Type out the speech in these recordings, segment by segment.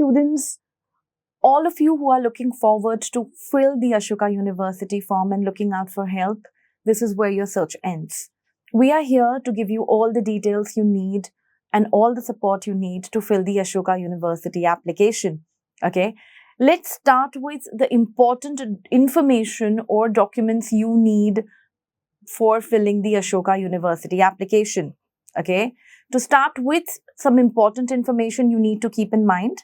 students, all of you who are looking forward to fill the Ashoka University form and looking out for help, this is where your search ends. We are here to give you all the details you need and all the support you need to fill the Ashoka University application. Okay, let's start with the important information or documents you need for filling the Ashoka University application. Okay, to start with, some important information you need to keep in mind.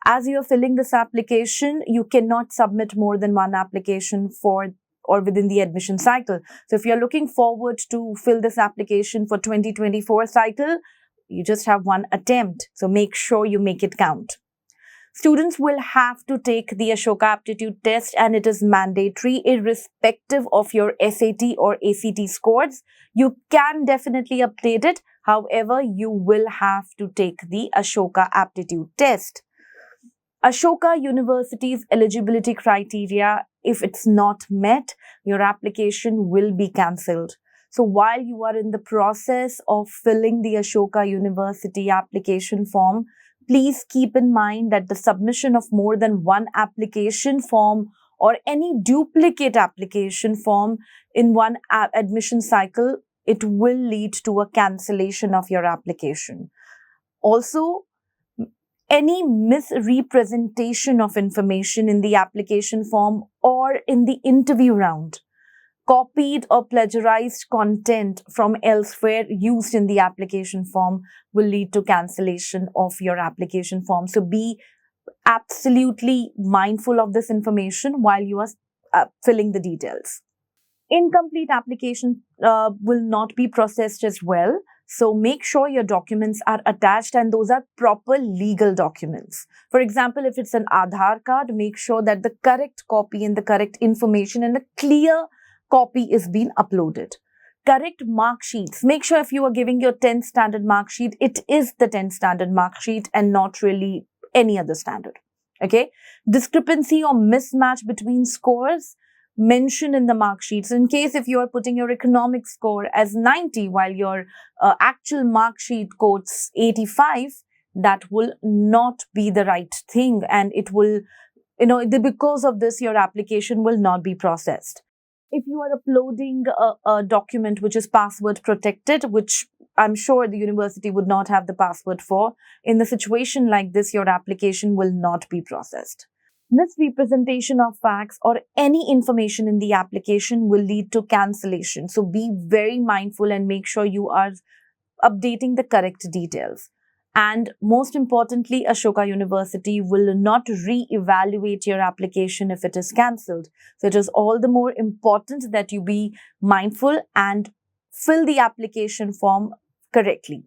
As you are filling this application, you cannot submit more than one application for or within the admission cycle. So if you're looking forward to fill this application for 2024 cycle, you just have one attempt. So make sure you make it count. Students will have to take the Ashoka aptitude test, and it is mandatory irrespective of your SAT or ACT scores. You can definitely update it. However, you will have to take the Ashoka aptitude test. Ashoka University's eligibility criteria, if it's not met, your application will be cancelled. So while you are in the process of filling the Ashoka University application form, please keep in mind that the submission of more than one application form or any duplicate application form in one admission cycle, it will lead to a cancellation of your application. Also, any misrepresentation of information in the application form or in the interview round, copied or plagiarized content from elsewhere used in the application form will lead to cancellation of your application form. So be absolutely mindful of this information while you are filling the details. Incomplete application will not be processed as well. So make sure your documents are attached and those are proper legal documents. For example, if it's an Aadhaar card, make sure that the correct copy and the correct information and a clear copy is being uploaded. Correct mark sheets. Make sure if you are giving your 10th standard mark sheet, it is the 10th standard mark sheet and not really any other standard. Okay. Discrepancy or mismatch between scores mentioned in the mark sheets. In case if you are putting your economic score as 90 while your actual mark sheet quotes 85, that will not be the right thing, and it will, because of this, your application will not be processed. If you are uploading a document which is password protected, which I'm sure the university would not have the password for, in the situation like this, your application will not be processed. Misrepresentation of facts or any information in the application will lead to cancellation. So be very mindful and make sure you are updating the correct details. And most importantly, Ashoka University will not re-evaluate your application if it is cancelled. So it is all the more important that you be mindful and fill the application form correctly.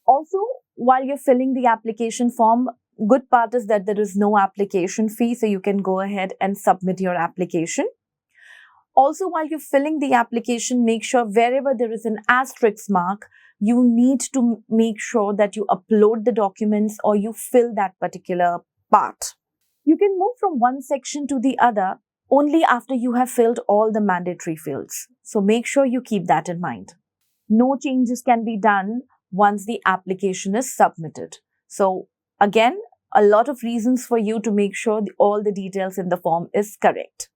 Also, while you're filling the application form, good part is that there is no application fee, so you can go ahead and submit your application. Also, while you're filling the application, make sure wherever there is an asterisk mark, you need to make sure that you upload the documents or you fill that particular part. You can move from one section to the other only after you have filled all the mandatory fields. So make sure you keep that in mind. No changes can be done once the application is submitted. So again, a lot of reasons for you to make sure all the details in the form is correct.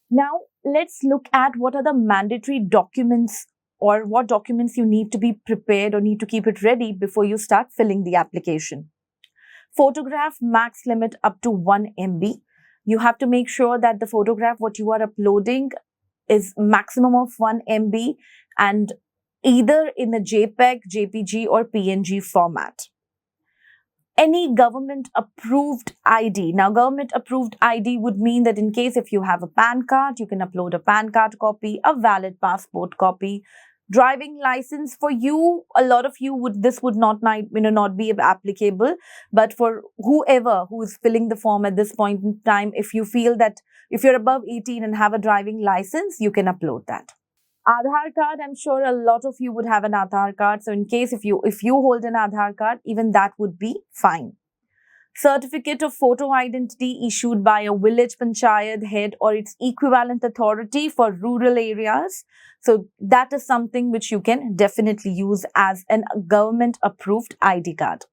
Now, let's look at what are the mandatory documents or what documents you need to be prepared or need to keep it ready before you start filling the application. Photograph max limit up to 1 MB. You have to make sure that the photograph what you are uploading is maximum of 1 MB and either in a JPEG, JPG or PNG format. Any government approved ID. Now, government approved ID would mean that in case if you have a PAN card, you can upload a PAN card copy, a valid passport copy, driving license. For you, a lot of you would not be applicable, but for whoever who is filling the form at this point in time, if you feel that if you're above 18 and have a driving license, you can upload that. Aadhaar card, I'm sure a lot of you would have an Aadhaar card. So in case if you hold an Aadhaar card, even that would be fine. Certificate of photo identity issued by a village panchayat head or its equivalent authority for rural areas. So that is something which you can definitely use as a government approved ID card.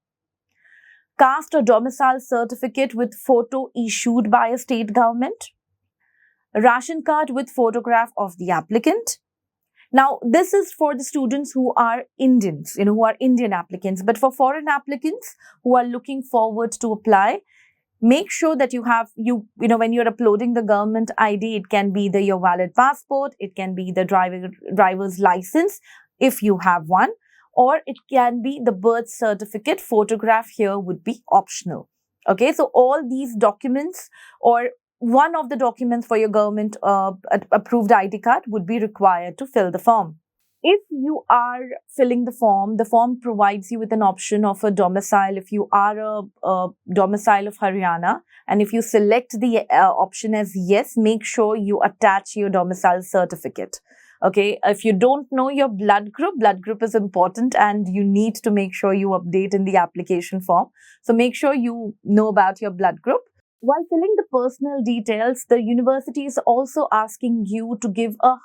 caste or domicile certificate with photo issued by a state government, ration card with photograph of the applicant. Now, this is for the students who are Indians, who are Indian applicants. But for foreign applicants who are looking forward to apply, make sure that you have, when you're uploading the government ID, it can be your valid passport, it can be the driver's license, if you have one, or it can be the birth certificate. Photograph here would be optional. Okay, so all these documents or one of the documents for your government approved ID card would be required to fill the form. If you are filling the form provides you with an option of a domicile. If you are a domicile of Haryana, and if you select the option as yes, make sure you attach your domicile certificate. Okay, if you don't know your blood group is important, and you need to make sure you update in the application form. So make sure you know about your blood group. While filling the personal details, the university is also asking you to give a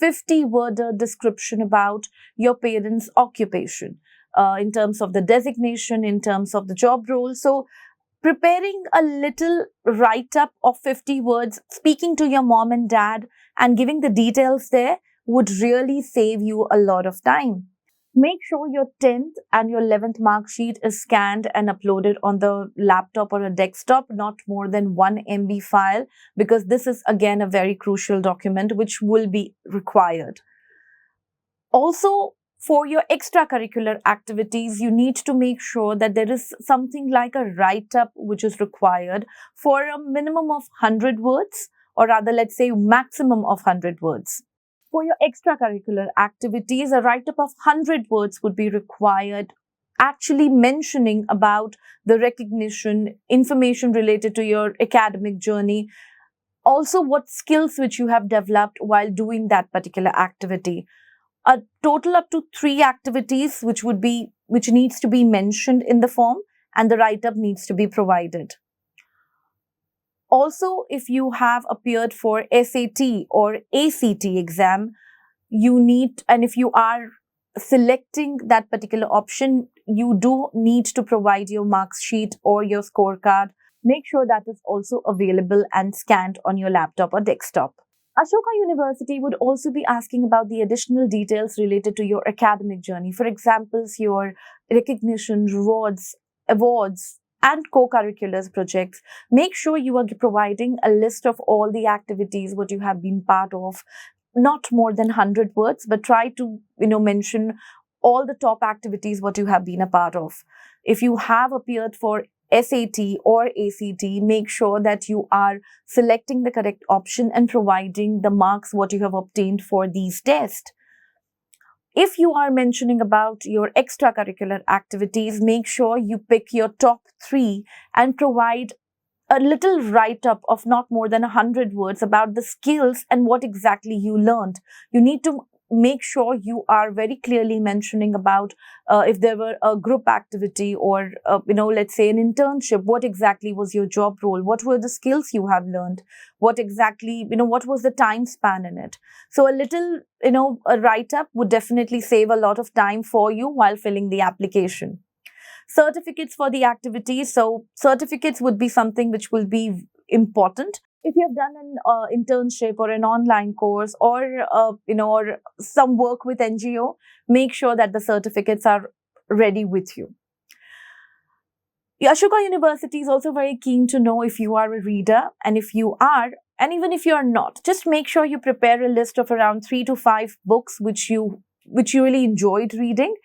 50-word description about your parents' occupation, in terms of the designation, in terms of the job role. So preparing a little write-up of 50 words, speaking to your mom and dad and giving the details there would really save you a lot of time. Make sure your 10th and your 11th mark sheet is scanned and uploaded on the laptop or a desktop, not more than 1 MB file, because this is again a very crucial document which will be required. Also, for your extracurricular activities, you need to make sure that there is something like a write-up which is required for a minimum of 100 words, or rather, let's say maximum of 100 words. For your extracurricular activities, a write-up of 100 words would be required, actually mentioning about the recognition, information related to your academic journey, also what skills which you have developed while doing that particular activity. A total up to 3 activities which needs to be mentioned in the form, and the write-up needs to be provided. Also, if you have appeared for SAT or ACT exam, and if you are selecting that particular option, you do need to provide your marks sheet or your scorecard. Make sure that is also available and scanned on your laptop or desktop. Ashoka University would also be asking about the additional details related to your academic journey. For example, your recognition, rewards, awards, and co-curriculars projects. Make sure you are providing a list of all the activities what you have been part of, not more than 100 words, but try to mention all the top activities what you have been a part of. If you have appeared for SAT or ACT, make sure that you are selecting the correct option and providing the marks what you have obtained for these tests. If you are mentioning about your extracurricular activities, make sure you pick your top 3 and provide a little write-up of not more than 100 words about the skills and what exactly you learned. You need to make sure you are very clearly mentioning about if there were a group activity or, let's say an internship, what exactly was your job role? What were the skills you have learned? What exactly, what was the time span in it? So a little, a write-up would definitely save a lot of time for you while filling the application. Certificates for the activities. So certificates would be something which will be important. If you have done an internship or an online course or, or some work with NGO, make sure that the certificates are ready with you. Ashoka University is also very keen to know if you are a reader, and if you are, and even if you are not, just make sure you prepare a list of around 3 to 5 books which you really enjoyed reading,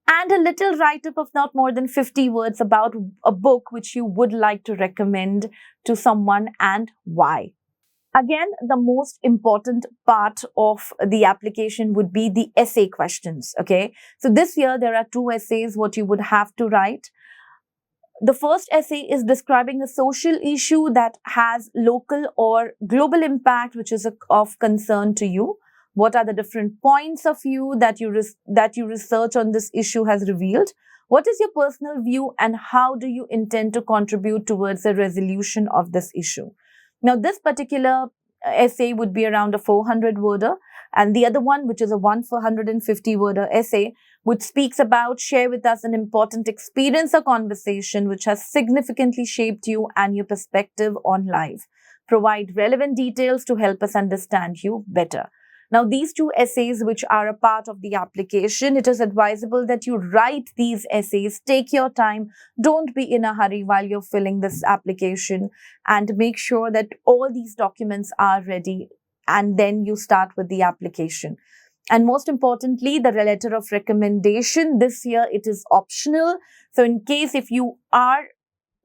and a little write-up of not more than 50 words about a book which you would like to recommend to someone and why. Again, the most important part of the application would be the essay questions. Okay, so this year there are 2 essays what you would have to write. The first essay is describing a social issue that has local or global impact which is of concern to you. What are the different points of view that you research on this issue has revealed? What is your personal view, and how do you intend to contribute towards the resolution of this issue? Now, this particular essay would be around a 400-worder, and the other one, which is a 150-worder essay, which speaks about share with us an important experience or conversation which has significantly shaped you and your perspective on life. Provide relevant details to help us understand you better. Now, these two essays, which are a part of the application, it is advisable that you write these essays, take your time, don't be in a hurry while you're filling this application, and make sure that all these documents are ready, and then you start with the application. And most importantly, the letter of recommendation. This year, it is optional. So in case if you are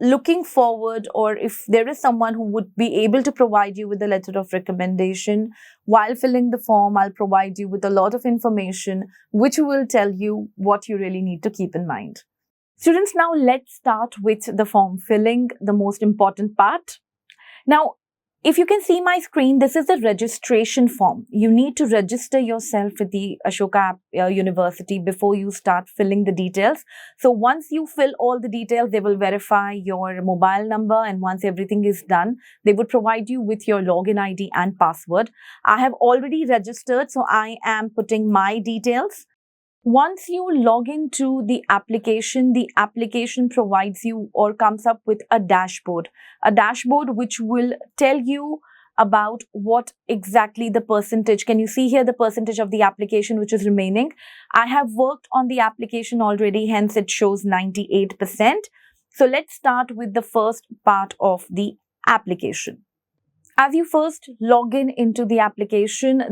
looking forward, or if there is someone who would be able to provide you with a letter of recommendation, while filling the form, I'll provide you with a lot of information which will tell you what you really need to keep in mind. Students, now let's start with the form filling, the most important part. Now, if you can see my screen, this is a registration form. You need to register yourself with the Ashoka University before you start filling the details. So once you fill all the details, they will verify your mobile number, and once everything is done, they would provide you with your login ID and password. I have already registered, so I am putting my details. Once you log into the application provides you or comes up with a dashboard which will tell you about what exactly the percentage. Can you see here the percentage of the application which is remaining? I have worked on the application already, hence it shows 98%. So let's start with the first part of the application. As you first log in into the application,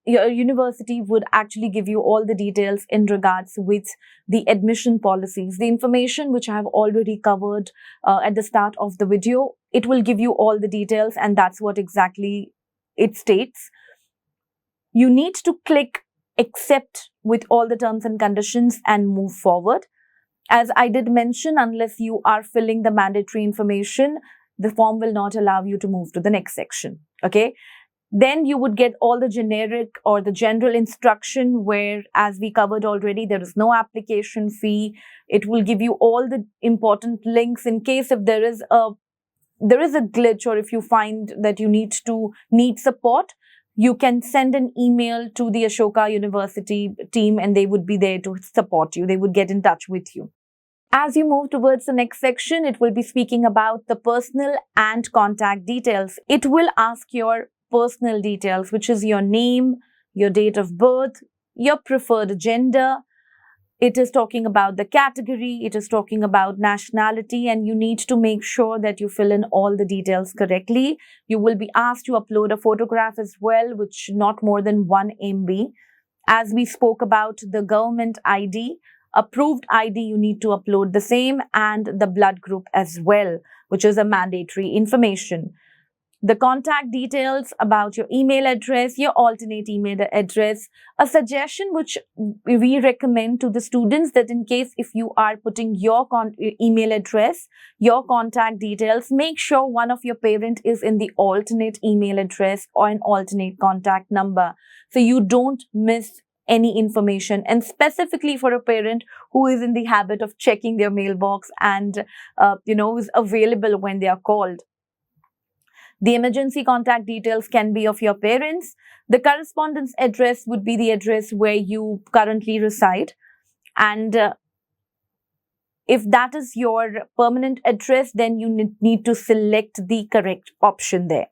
your university would actually give you all the details in regards with the admission policies. The information which I have already covered at the start of the video, it will give you all the details, and that's what exactly it states. You need to click accept with all the terms and conditions and move forward. As I did mention, unless you are filling the mandatory information, the form will not allow you to move to the next section. Okay. Then you would get all the generic or the general instruction where, as we covered already, there is no application fee. It will give you all the important links in case if there is a glitch, or if you find that you need support, you can send an email to the Ashoka University team and they would be there to support you. They would get in touch with you. As you move towards the next section, it will be speaking about the personal and contact details. It will ask your personal details, which is your name, your date of birth, your preferred gender. It is talking about the category. It is talking about nationality, and you need to make sure that you fill in all the details correctly. You will be asked to upload a photograph as well, which not more than 1 MB. As we spoke about the government ID, approved ID, you need to upload the same, and the blood group as well, which is a mandatory information. The contact details about your email address, your alternate email address. A suggestion which we recommend to the students, that in case if you are putting your email address, your contact details, make sure one of your parent is in the alternate email address or an alternate contact number, so you don't miss any information, and specifically for a parent who is in the habit of checking their mailbox and is available when they are called. The emergency contact details can be of your parents. The correspondence address would be the address where you currently reside, and if that is your permanent address, then you need to select the correct option there.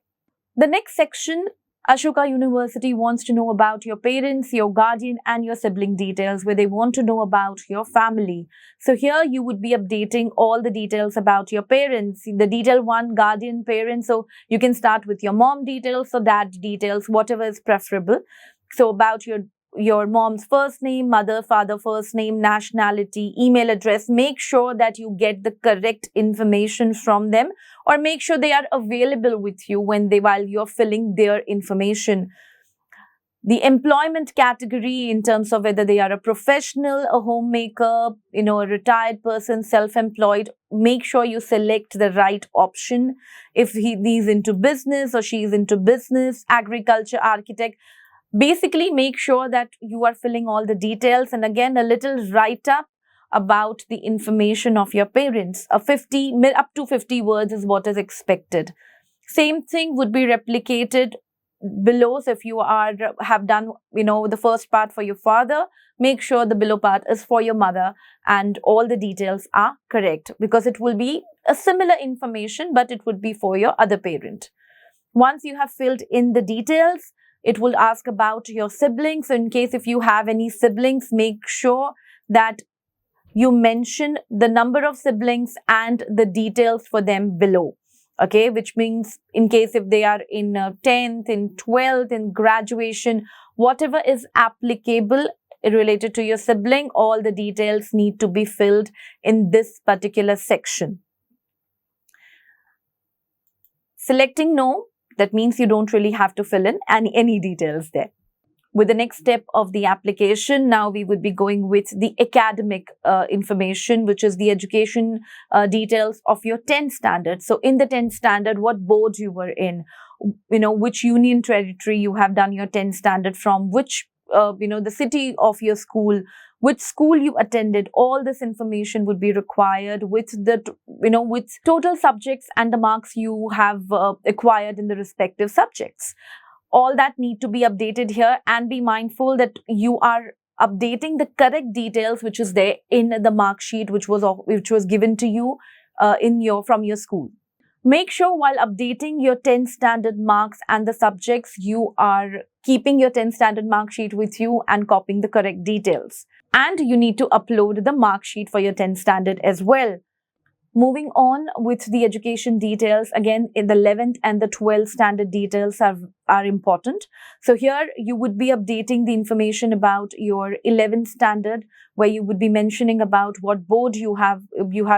The next section, Ashoka University wants to know about your parents, your guardian, and your sibling details, where they want to know about your family. So here you would be updating all the details about your parents. The detail 1, guardian, parents. So you can start with your mom details or dad details, whatever is preferable. So about your mom's first name, mother, father first name, nationality, email address. Make sure that you get the correct information from them, or make sure they are available with you while you're filling their information. The employment category, in terms of whether they are a professional, a homemaker, a retired person, self-employed, make sure you select the right option. If he's into business or she's into business, agriculture, architect, basically make sure that you are filling all the details, and again a little write-up about the information of your parents. Up to 50 words is what is expected. Same thing would be replicated below. So if you have done, the first part for your father, make sure the below part is for your mother and all the details are correct, because it will be a similar information, but it would be for your other parent. Once you have filled in the details, it will ask about your siblings. So in case if you have any siblings, make sure that you mention the number of siblings and the details for them below. Okay, which means in case if they are in 10th, in 12th, in graduation, whatever is applicable related to your sibling, all the details need to be filled in this particular section. Selecting no, that means you don't really have to fill in any details there. With the next step of the application, now we would be going with the academic information, which is the education details of your 10th standard. So in the 10th standard, what board you were in, which union territory you have done your 10th standard from, which, the city of your school, which school you attended, all this information would be required with with total subjects and the marks you have acquired in the respective subjects. All that need to be updated here, and be mindful that you are updating the correct details which is there in the mark sheet which was given to you from your school. Make sure while updating your 10th standard marks and the subjects, you are keeping your 10th standard mark sheet with you and copying the correct details. And you need to upload the mark sheet for your 10th standard as well. Moving on with the education details, again, in the 11th and the 12th standard details are important. So here you would be updating the information about your 11th standard, where you would be mentioning about what board you have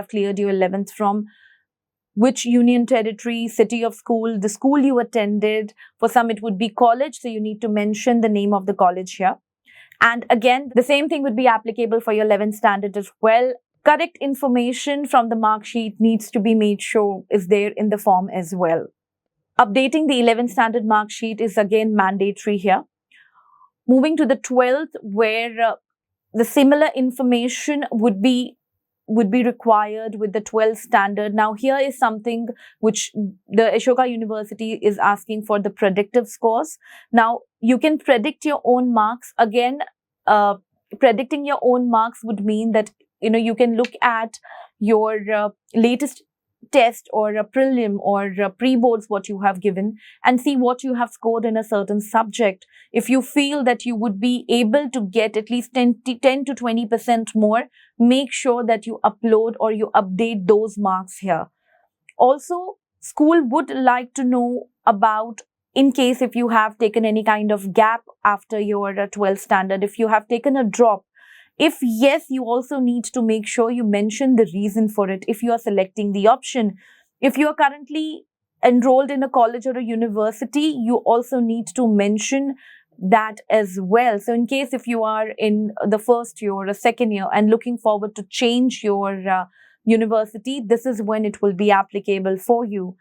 cleared your 11th from, which union territory, city of school, the school you attended. For some, it would be college, so you need to mention the name of the college here. And again, the same thing would be applicable for your 11th standard as well. Correct information from the mark sheet needs to be made sure is there in the form as well. Updating the 11th standard mark sheet is again mandatory here. Moving to the 12th, where the similar information would be required with the 12th standard. Now, here is something which the Ashoka University is asking for, the predictive scores. Now, you can predict your own marks. Again, predicting your own marks would mean that you can look at your latest test or a prelim or pre-boards what you have given and see what you have scored in a certain subject. If you feel that you would be able to get at least 10 to 20% more, make sure that you upload or you update those marks here. Also, school would like to know about, in case if you have taken any kind of gap after your 12th standard, if you have taken a drop. If yes, you also need to make sure you mention the reason for it if you are selecting the option. If you are currently enrolled in a college or a university, you also need to mention that as well. So in case if you are in the first year or a second year and looking forward to change your university, this is when it will be applicable for you.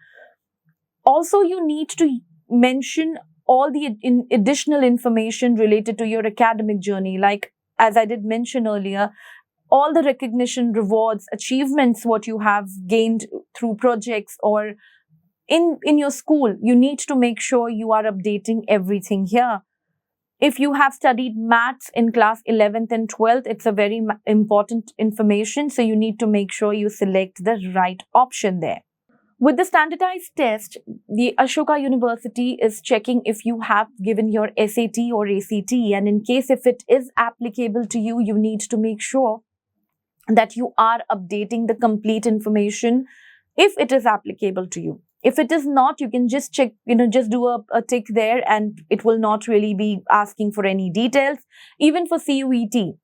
Also, you need to mention all the additional information related to your academic journey, like as I did mention earlier, all the recognition, rewards, achievements, what you have gained through projects or in your school, you need to make sure you are updating everything here. If you have studied maths in class 11th and 12th, it's a very important information. So you need to make sure you select the right option there. With the standardized test, the Ashoka University is checking if you have given your SAT or ACT, and in case if it is applicable to you, you need to make sure that you are updating the complete information if it is applicable to you. If it is not, you can just check, just do a tick there and it will not really be asking for any details. Even for CUET,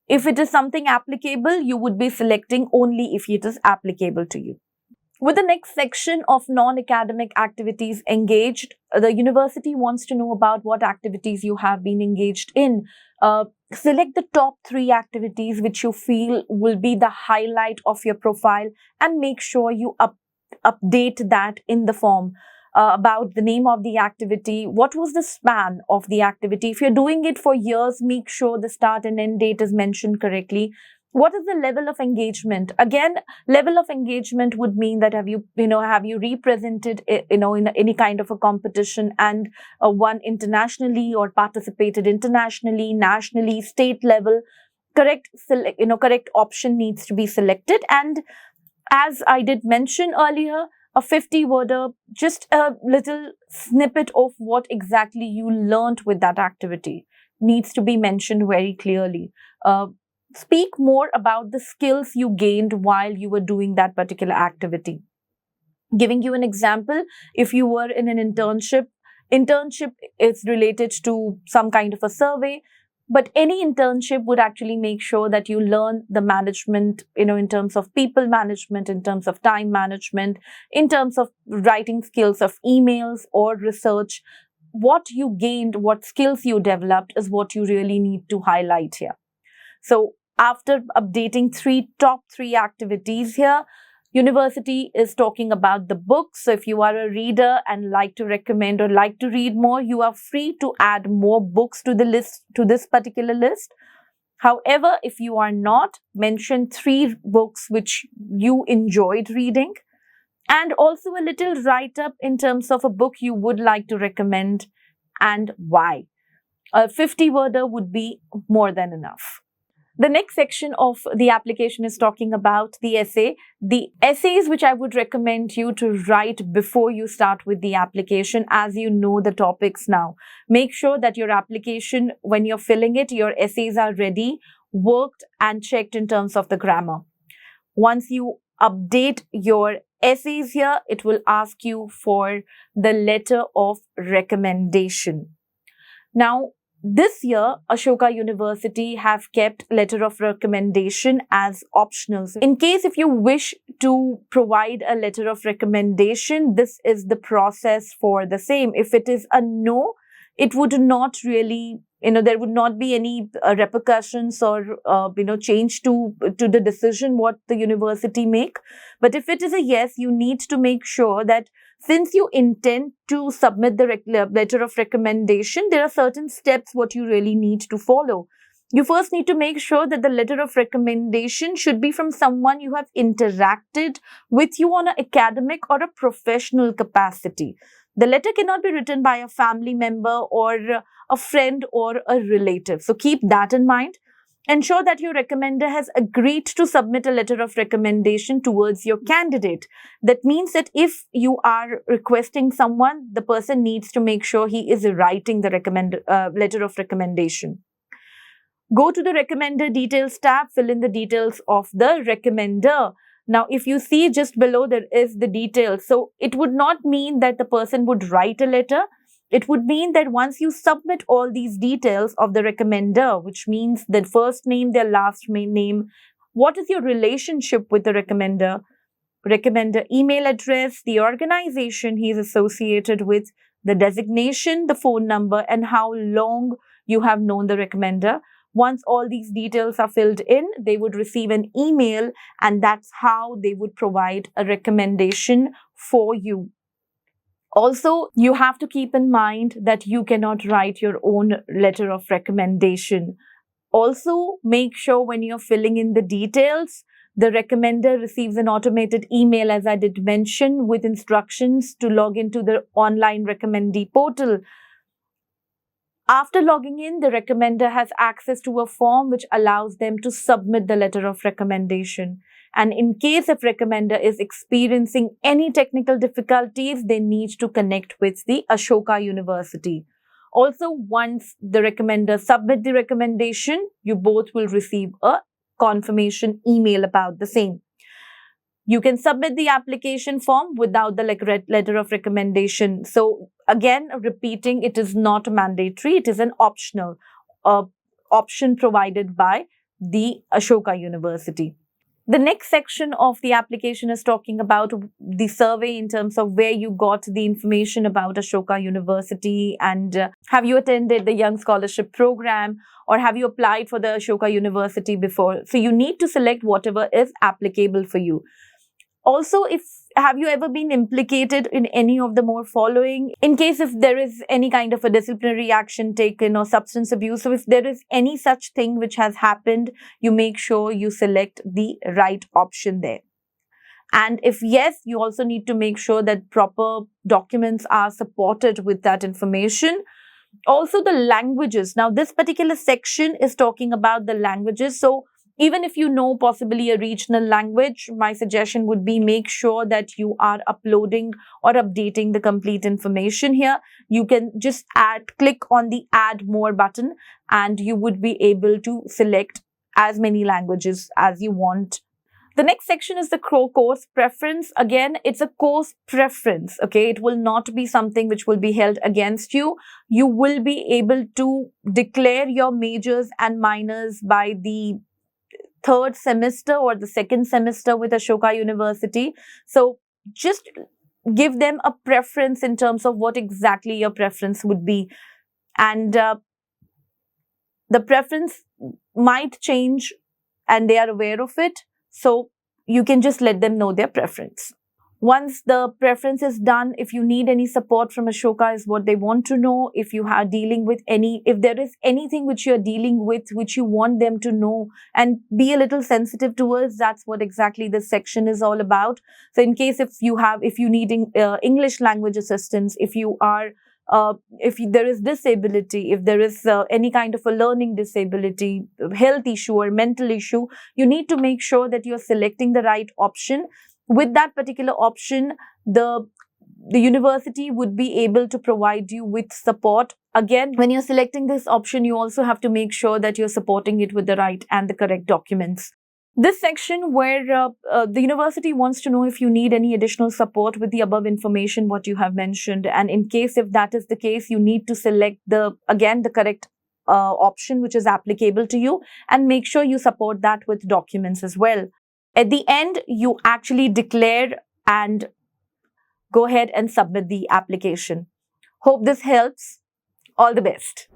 if it is something applicable, you would be selecting only if it is applicable to you. With the next section of non-academic activities engaged, the university wants to know about what activities you have been engaged in. Select the top 3 activities which you feel will be the highlight of your profile and make sure you update that in the form. About the name of the activity, what was the span of the activity. If you're doing it for years, make sure the start and end date is mentioned correctly. What is the level of engagement? Again, level of engagement would mean that have you represented, in any kind of a competition and won internationally or participated internationally, nationally, state level. Correct option needs to be selected. And as I did mention earlier, a 50-worder, just a little snippet of what exactly you learned with that activity needs to be mentioned very clearly. Speak more about the skills you gained while you were doing that particular activity. Giving you an example, if you were in an internship is related to some kind of a survey, but any internship would actually make sure that you learn the management, in terms of people management, in terms of time management, in terms of writing skills of emails or research. What you gained, what skills you developed is what you really need to highlight here. So after updating top three activities here, university is talking about the books. So if you are a reader and like to recommend or like to read more, you are free to add more books to the list, to this particular list. However, if you are not, mention 3 books which you enjoyed reading, and also a little write-up in terms of a book you would like to recommend and why. A 50-worder would be more than enough. The next section of the application is talking about the essay. The essays which I would recommend you to write before you start with the application, as you know the topics now. Make sure that your application, when you're filling it, your essays are ready, worked and checked in terms of the grammar. Once you update your essays here, it will ask you for the letter of recommendation. Now, this year, Ashoka University have kept letter of recommendation as optional. So in case if you wish to provide a letter of recommendation, this is the process for the same. If it is a no, it would not really, there would not be any repercussions or, change to the decision what the university make. But if it is a yes, you need to make sure that since you intend to submit the letter of recommendation, there are certain steps what you really need to follow. You first need to make sure that the letter of recommendation should be from someone you have interacted with you on an academic or a professional capacity. The letter cannot be written by a family member or a friend or a relative. So keep that in mind. Ensure that your recommender has agreed to submit a letter of recommendation towards your candidate. That means that if you are requesting someone, the person needs to make sure he is writing the letter of recommendation. Go to the recommender details tab, fill in the details of the recommender. Now, if you see just below, there is the details. So it would not mean that the person would write a letter. It would mean that once you submit all these details of the recommender, which means the first name, their last name, what is your relationship with the recommender email address, the organization he is associated with, the designation, the phone number, and how long you have known the recommender. Once all these details are filled in, they would receive an email, and that's how they would provide a recommendation for you. Also, you have to keep in mind that you cannot write your own letter of recommendation. Also, make sure when you're filling in the details, the recommender receives an automated email, as I did mention, with instructions to log into the online recommendee portal. After logging in, the recommender has access to a form which allows them to submit the letter of recommendation. And in case if recommender is experiencing any technical difficulties, they need to connect with the Ashoka University. Also, once the recommender submit the recommendation, you both will receive a confirmation email about the same. You can submit the application form without the letter of recommendation. So again, repeating, it is not mandatory. It is an optional option provided by the Ashoka University. The next section of the application is talking about the survey in terms of where you got the information about Ashoka University, and have you attended the Young Scholarship Program, or have you applied for the Ashoka University before? So you need to select whatever is applicable for you. Also, if have you ever been implicated in any of the more following? In case if there is any kind of a disciplinary action taken or substance abuse, so if there is any such thing which has happened, you make sure you select the right option there. And if yes, you also need to make sure that proper documents are supported with that information. Also, the languages. Now, this particular section is talking about the languages. So, even if you know possibly a regional language, my suggestion would be make sure that you are uploading or updating the complete information here. You can just click on the add more button, and you would be able to select as many languages as you want. The next section is the course preference. Again, it's a course preference. Okay, it will not be something which will be held against you. You will be able to declare your majors and minors by the third semester or the second semester with Ashoka University. So just give them a preference in terms of what exactly your preference would be. And the preference might change and they are aware of it. So you can just let them know their preference. Once the preference is done, if you need any support from Ashoka is what they want to know. If you are dealing with if there is anything which you're dealing with, which you want them to know and be a little sensitive towards, that's what exactly this section is all about. So in case if you need English language assistance, if there is disability, if there is any kind of a learning disability, health issue or mental issue, you need to make sure that you're selecting the right option. With that particular option, the university would be able to provide you with support. Again, when you're selecting this option, you also have to make sure that you're supporting it with the right and the correct documents. This section where the university wants to know if you need any additional support with the above information, what you have mentioned. And in case if that is the case, you need to select the correct option which is applicable to you and make sure you support that with documents as well. At the end, you actually declare and go ahead and submit the application. Hope this helps. All the best.